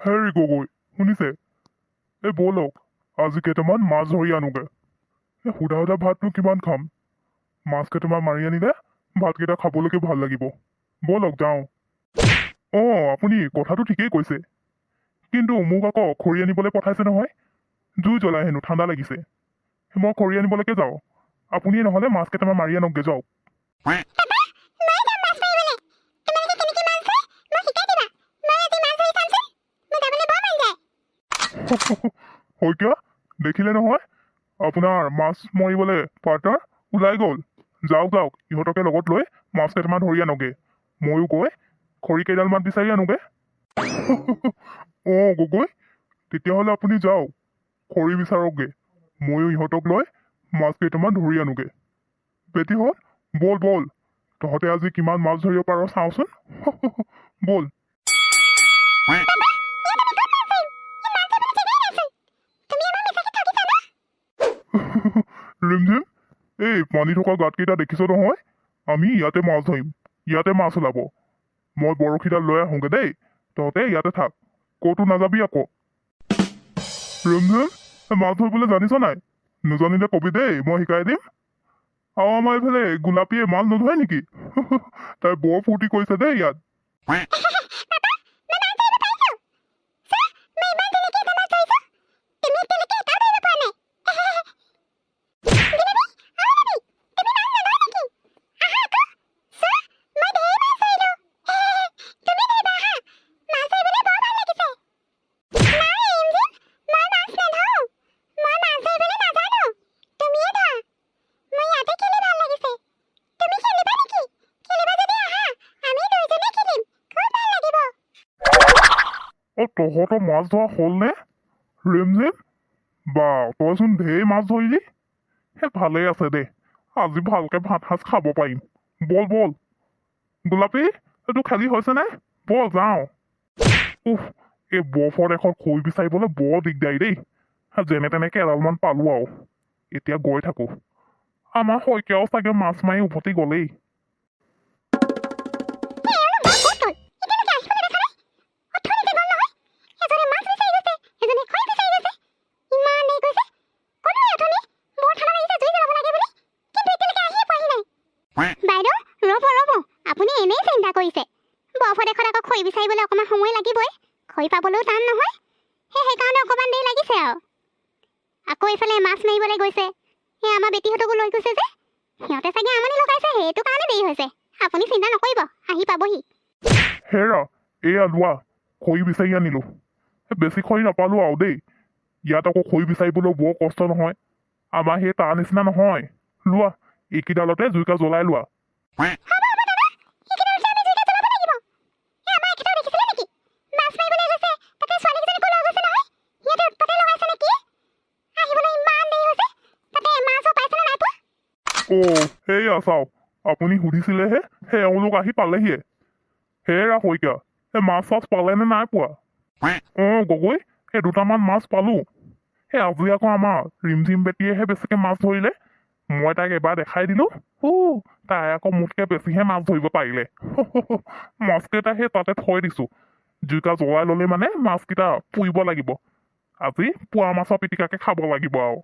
হেৰি গগৈ শুনিছে? এই ব'লক আজি কেইটামান মাছ ধৰি আনোগে। এই সুধা সুধা ভাতনো কিমান খাম? মাছ কেইটামান মাৰি আনিলে ভাতকেইটা খাবলৈকে ভাল লাগিব। ব'লক যাওঁ। অঁ আপুনি কথাটো ঠিকেই কৈছে, কিন্তু মোক আকৌ খৰি আনিবলৈ পঠাইছে নহয়। জুই জ্বলাই হেনো ঠাণ্ডা লাগিছে। মই খৰি আনিবলৈকে যাওঁ। আপুনিয়ে নহ'লে মাছ কেইটামান মাৰি আনকগে যাওক। শইকীয়া দেখিলে নহয়, আপোনাৰ মাছ মৰিবলৈ পাৰ্টনাৰ ওলাই গ'ল। যাওক যাওক, ইহঁতকে লগত লৈ মাছ কেইটামান ধৰি আনগে। ময়ো গৈ খৰি কেইডালমান বিচাৰি আনোগে। অঁ গগৈ, তেতিয়াহ'লে আপুনি যাওক, খৰি বিচাৰকগে। ময়ো ইহঁতক লৈ মাছ কেইটামান ধৰি আনোগে। বেটীহঁত বল বল, তহঁতে আজি কিমান মাছ ধৰিব পাৰ চাওঁচোন। বল। ৰিমঝিম, এই পানী থকা গাঁতকেইটা দেখিছ নহয়? আমি ইয়াতে মাছ ধৰিম, ইয়াতে মাছ ওলাব। মই বৰশীডাল লৈ আহোঁগে দেই, তহঁতে ইয়াতে থাক, ক'তো নাযাবি আকৌ। ৰিমঝিম, মাছ ধৰিবলৈ জানিছ নাই? নাজানিলে কবি দেই, মই শিকাই দিম। আৰু আমাৰ এইফালে গোলাপীয়ে মাছ নধৰে নেকি? তাই বৰ ফূৰ্তি কৰিছে দেই ইয়াত। তহঁতৰ মাছ ধৰা হ'লনে ৰিমঝিম? বা তইচোন ঢেৰ মাছ ধৰিলি। ভালেই আছে দে, আজি ভালকে ভাত সাজ খাব পাৰিম। বল বল গোলাপী, এইটো খালী হৈছেনে? বল যাওঁ। উফ, এই বৰফৰ দেশত খৰি বিচাৰিবলৈ বৰ দিগদাৰী দেই। যেনে তেনেকে এডালমান পালো আৰু, এতিয়া গৈ থাকো। আমাৰ শইকীয়াও চাগে মাছ মাৰি উভতি গলেই। খৰি বিচাৰিবলৈ অকণমান সময় লাগিবই, খৰি পাবলৈও টান নহয়। সেইকাৰণে অকণমান দেৰি লাগিছে আৰু। আকৌ এইফালে মাছ মাৰিবলৈ গৈছে, সেই আমাৰ বেটীহঁতকো লৈ গৈছে যে, সিহঁতে চাগে আমনি লগাইছে, সেইটো কাৰণে দেৰি হৈছে। আপুনি চিন্তা নকৰিব, আহি পাবহি। হেৰা, এয়া লোৱা, খৰি বিচাৰি আনিলো। বেছি খৰি নাপালো আৰু দেই। ইয়াত আকৌ খৰি বিচাৰিবলৈ বৰ কষ্ট নহয়, আমাৰ সেই তাৰ নিচিনা নহয়। লোৱা, এইকেইডালতে জুইকা জ্বলাই লোৱা। অ' সেয়া চাওক, আপুনি সুধিছিলেহে, এওঁলোক আহি পালেহিয়ে। হেৰা শইকীয়া, সেই মাছ চাছ পালেনে নাই পোৱা? অঁ গগৈ, সেই দুটামান মাছ পালো। সেই আজি আকৌ আমাৰ ৰিমঝিম বেটীয়েহে বেছিকে মাছ ধৰিলে। মই তাইক এবাৰ দেখাই দিলো, তাই আকৌ মোতকে বেছিহে মাছ ধৰিব পাৰিলে। মাছকেইটা সেই তাতে থৈ দিছো, জুইকা জ্বলাই ললে মানে মাছকেইটা পুৰিব লাগিব। আজি পুৱা মাছৰ পিটিকাকে খাব লাগিব আৰু।